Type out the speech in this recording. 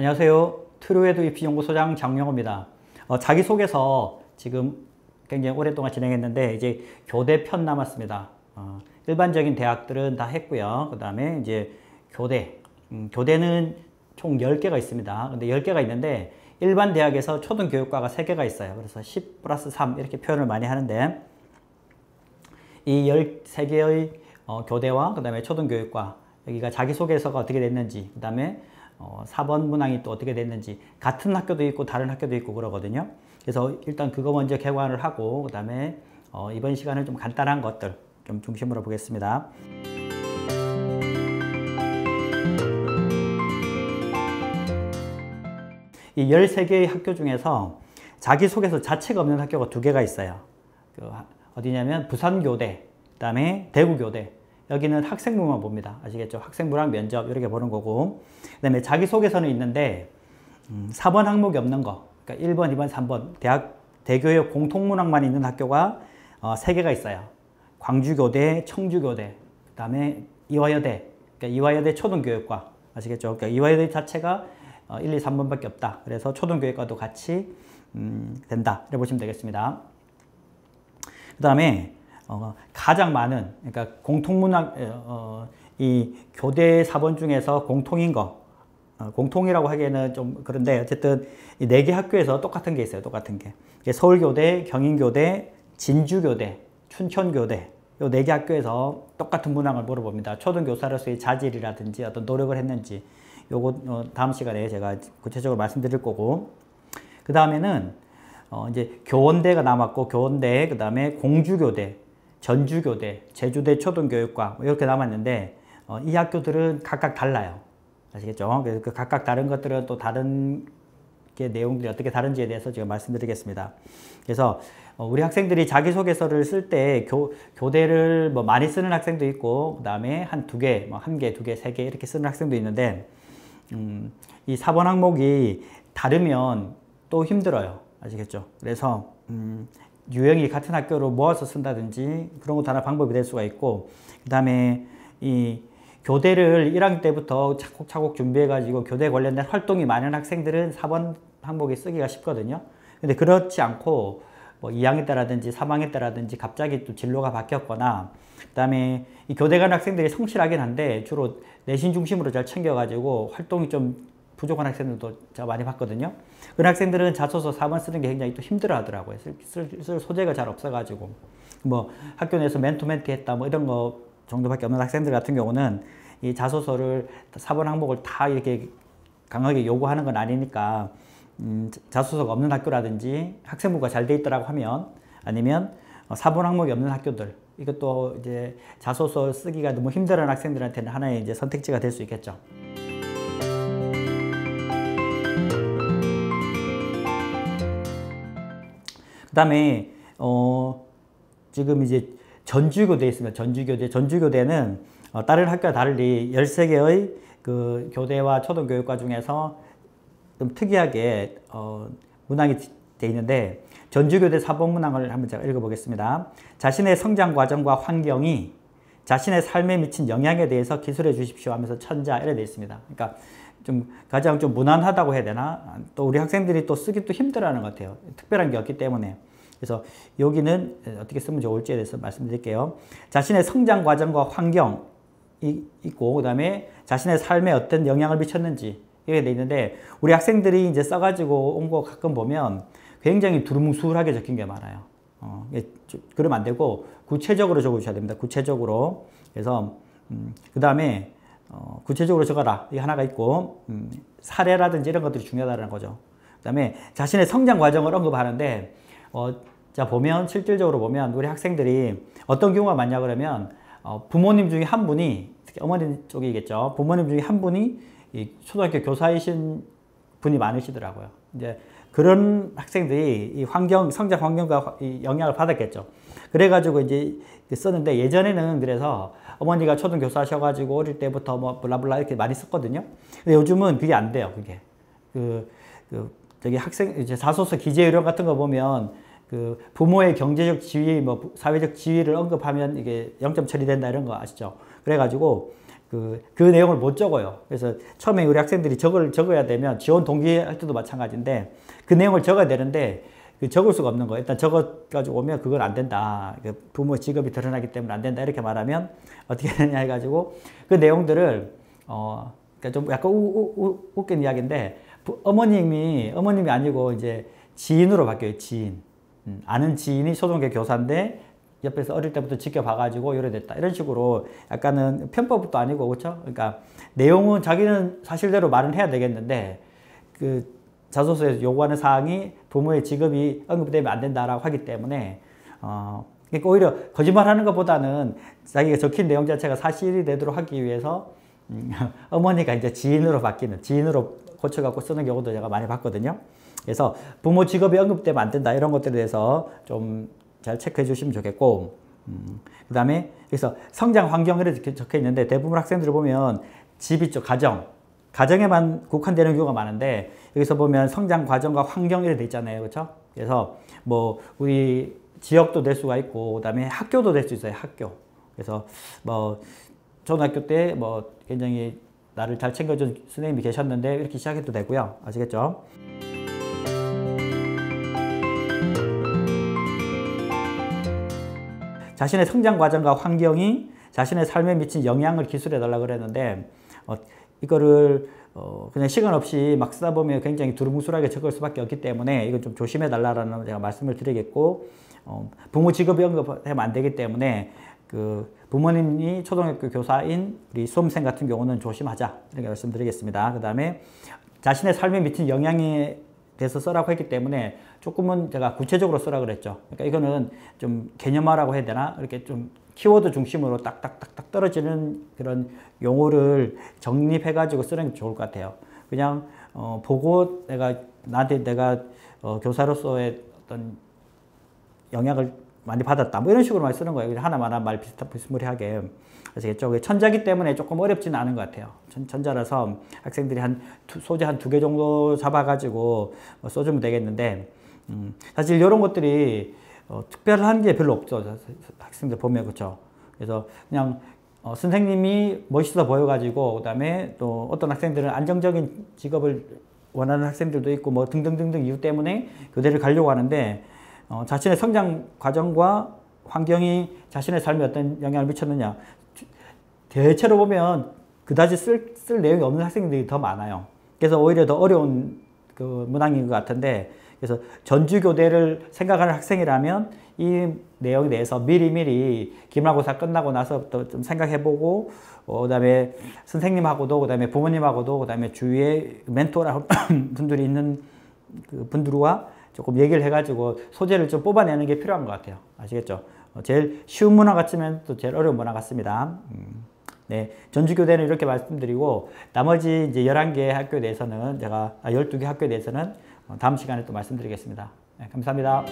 안녕하세요. 트루에드 입시연구소장 장영호입니다. 자기소개서 지금 굉장히 오랫동안 진행했는데 이제 교대편 남았습니다. 일반적인 대학들은 다 했고요. 그 다음에 이제 교대는 총 10개가 있습니다. 근데 10개가 있는데 일반 대학에서 초등교육과가 3개가 있어요. 그래서 10 플러스 3 이렇게 표현을 많이 하는데 이 13개의 교대와 그 다음에 초등교육과 여기가 자기소개서가 어떻게 됐는지 그 다음에 4번 문항이 또 어떻게 됐는지 같은 학교도 있고 다른 학교도 있고 그러거든요. 그래서 일단 그거 먼저 개관을 하고 그 다음에 이번 시간은 좀 간단한 것들 좀 중심으로 보겠습니다. 이 13개의 학교 중에서 자기소개서 자체가 없는 학교가 2개가 있어요. 어디냐면 부산교대, 그 다음에 대구교대. 여기는 학생부만 봅니다. 아시겠죠? 학생부랑 면접 이렇게 보는 거고 그 다음에 자기소개서는 있는데 4번 항목이 없는 거 그러니까 1번, 2번, 3번 대교육 공통문항만 있는 학교가 3개가 있어요. 광주교대, 청주교대, 그 다음에 이화여대 그러니까 이화여대 초등교육과 아시겠죠? 그러니까 이화여대 자체가 1, 2, 3번밖에 없다. 그래서 초등교육과도 같이 된다. 이렇게 보시면 되겠습니다. 그 다음에 가장 많은 그러니까 공통문항 이 교대 4번 중에서 공통인 거 공통이라고 하기에는 좀 그런데 어쨌든 이 4개 학교에서 똑같은 게 있어요. 똑같은 게 서울교대, 경인교대, 진주교대, 춘천교대 이 4개 학교에서 똑같은 문항을 물어봅니다. 초등교사로서의 자질이라든지 어떤 노력을 했는지 요거 다음 시간에 제가 구체적으로 말씀드릴 거고 그 다음에는 이제 교원대가 남았고 교원대 그 다음에 공주교대 전주교대, 제주대 초등교육과 이렇게 남았는데 이 학교들은 각각 달라요. 아시겠죠? 그래서 그 각각 다른 것들은 또 다른 게 내용들이 어떻게 다른지에 대해서 제가 말씀드리겠습니다. 그래서 우리 학생들이 자기소개서를 쓸 때 교대를 뭐 많이 쓰는 학생도 있고 그 다음에 한 2개, 뭐 1개, 2개, 3개 이렇게 쓰는 학생도 있는데 이 4번 항목이 다르면 또 힘들어요. 아시겠죠? 그래서 유형이 같은 학교로 모아서 쓴다든지 그런 것도 하나 방법이 될 수가 있고 그 다음에 이 교대를 1학년 때부터 차곡차곡 준비해 가지고 교대 관련된 활동이 많은 학생들은 4번 항목에 쓰기가 쉽거든요. 근데 그렇지 않고 뭐 2학년 때라든지 3학년 때라든지 갑자기 또 진로가 바뀌었거나 그 다음에 이 교대 간 학생들이 성실하긴 한데 주로 내신 중심으로 잘 챙겨 가지고 활동이 좀 부족한 학생들도 제가 많이 봤거든요. 그런 학생들은 자소서 4번 쓰는 게 굉장히 또 힘들어 하더라고요. 쓸 소재가 잘 없어가지고. 뭐 학교 내에서 멘토멘티 했다 뭐 이런 거 정도밖에 없는 학생들 같은 경우는 이 자소서를 4번 항목을 다 이렇게 강하게 요구하는 건 아니니까 자소서가 없는 학교라든지 학생부가 잘 돼 있더라고 하면 아니면 4번 항목이 없는 학교들 이것도 이제 자소서 쓰기가 너무 힘들어하는 학생들한테는 하나의 이제 선택지가 될 수 있겠죠. 그 다음에 지금 이제 전주교대 있습니다. 전주교대는 다른 학교와 달리 13개의 그 교대와 초등교육과 중에서 좀 특이하게 문항이 되어 있는데 전주교대 4번 문항을 한번 제가 읽어보겠습니다. 자신의 성장 과정과 환경이 자신의 삶에 미친 영향에 대해서 기술해 주십시오 하면서 천자 이렇게 되어 있습니다. 그러니까 가장 좀 무난하다고 해야 되나? 또 우리 학생들이 또 쓰기 또 힘들어하는 것 같아요. 특별한 게 없기 때문에. 그래서 여기는 어떻게 쓰면 좋을지에 대해서 말씀드릴게요. 자신의 성장 과정과 환경이 있고 그 다음에 자신의 삶에 어떤 영향을 미쳤는지 이렇게 돼 있는데 우리 학생들이 이제 써가지고 온 거 가끔 보면 굉장히 두루뭉술하게 적힌 게 많아요. 그러면 안 되고 구체적으로 적어주셔야 됩니다. 구체적으로. 그래서 그 다음에 구체적으로 적어라. 이 하나가 있고 사례라든지 이런 것들이 중요하다는 거죠. 그 다음에 자신의 성장 과정을 언급하는데 자 보면 실질적으로 보면 우리 학생들이 어떤 경우가 많냐 그러면 부모님 중에 한 분이 특히 어머님 쪽이겠죠. 부모님 중에 한 분이 이 초등학교 교사이신 분이 많으시더라고요. 이제 그런 학생들이 이 성장 환경과 영향을 받았겠죠. 그래가지고 이제 썼는데 예전에는 그래서 어머니가 초등교사 하셔가지고 어릴 때부터 뭐 블라블라 이렇게 많이 썼거든요. 근데 요즘은 그게 안 돼요. 그게 저기 학생 이제 자소서 기재 요령 같은 거 보면 그 부모의 경제적 지위, 뭐 사회적 지위를 언급하면 이게 0점 처리된다 이런 거 아시죠? 그래가지고 그 내용을 못 적어요. 그래서 처음에 우리 학생들이 적어야 되면 지원 동기할 때도 마찬가지인데 그 내용을 적어야 되는데 적을 수가 없는 거예요. 일단 적어가지고 오면 그건 안 된다. 부모 직업이 드러나기 때문에 안 된다. 이렇게 말하면 어떻게 되냐 해가지고 그 내용들을 그러니까 좀 약간 웃긴 이야기인데 어머님이 아니고 이제 지인으로 바뀌어요. 지인. 아는 지인이 초등학교 교사인데 옆에서 어릴 때부터 지켜봐가지고 이래 됐다. 이런 식으로 약간은 편법도 아니고 그렇죠? 그러니까 내용은 자기는 사실대로 말은 해야 되겠는데 그 자소서에서 요구하는 사항이 부모의 직업이 언급되면 안 된다라고 하기 때문에 그러니까 오히려 거짓말하는 것보다는 자기가 적힌 내용 자체가 사실이 되도록 하기 위해서 어머니가 이제 지인으로 바뀌는 지인으로 고쳐갖고 쓰는 경우도 제가 많이 봤거든요. 그래서 부모 직업이 언급되면 안 된다 이런 것들에 대해서 좀 잘 체크해 주시면 좋겠고 그 다음에 그래서 성장 환경 이렇게 적혀 있는데 대부분 학생들을 보면 집 있죠. 가정에만 국한되는 경우가 많은데 여기서 보면 성장 과정과 환경 이렇게 돼 있잖아요. 그렇죠? 그래서 뭐 우리 지역도 될 수가 있고 그다음에 학교도 될 수 있어요. 학교. 그래서 뭐 초등학교 때 뭐 굉장히 나를 잘 챙겨준 선생님이 계셨는데 이렇게 시작해도 되고요. 아시겠죠? 자신의 성장 과정과 환경이 자신의 삶에 미친 영향을 기술해 달라고 그랬는데 이거를 그냥 시간 없이 막 쓰다 보면 굉장히 두루뭉술하게 적을 수밖에 없기 때문에 이건 좀 조심해 달라는 제가 말씀을 드리겠고 부모 직업이 언급하면 안 되기 때문에 그 부모님이 초등학교 교사인 우리 수험생 같은 경우는 조심하자 이렇게 말씀드리겠습니다. 그 다음에 자신의 삶에 미친 영향에 대해서 쓰라고 했기 때문에 조금은 제가 구체적으로 쓰라고 그랬죠. 그러니까 이거는 좀 개념화라고 해야 되나? 이렇게 좀 키워드 중심으로 딱딱딱딱 떨어지는 그런 용어를 정립해가지고 쓰는 게 좋을 것 같아요. 그냥 보고 내가 교사로서의 어떤 영향을 많이 받았다. 뭐 이런 식으로만 쓰는 거예요. 하나마나 말 비스무리하게. 아시겠죠? 천자기 때문에 조금 어렵지는 않은 것 같아요. 천자라서 학생들이 소재 한 2개 정도 잡아가지고 써주면 되겠는데, 사실 이런 것들이 특별한 게 별로 없죠. 학생들 보면, 그렇죠? 그래서 그냥 선생님이 멋있어 보여가지고, 그 다음에 또 어떤 학생들은 안정적인 직업을 원하는 학생들도 있고, 뭐 등등등등 이유 때문에 교대를 가려고 하는데, 자신의 성장 과정과 환경이 자신의 삶에 어떤 영향을 미쳤느냐. 대체로 보면 그다지 쓸 내용이 없는 학생들이 더 많아요. 그래서 오히려 더 어려운 그 문항인 것 같은데, 그래서 전주교대를 생각하는 학생이라면 이 내용에 대해서 미리 기말고사 끝나고 나서부터 좀 생각해보고, 그다음에 선생님하고도, 그다음에 부모님하고도, 그다음에 주위에 멘토라는 분들이 있는 그 분들과 조금 얘기를 해가지고 소재를 좀 뽑아내는 게 필요한 것 같아요. 아시겠죠? 제일 쉬운 문화 같으면 또 제일 어려운 문화 같습니다. 네, 전주교대는 이렇게 말씀드리고 나머지 이제 11개 학교에 대해서는 제가 12개 학교에 대해서는 다음 시간에 또 말씀드리겠습니다. 네, 감사합니다.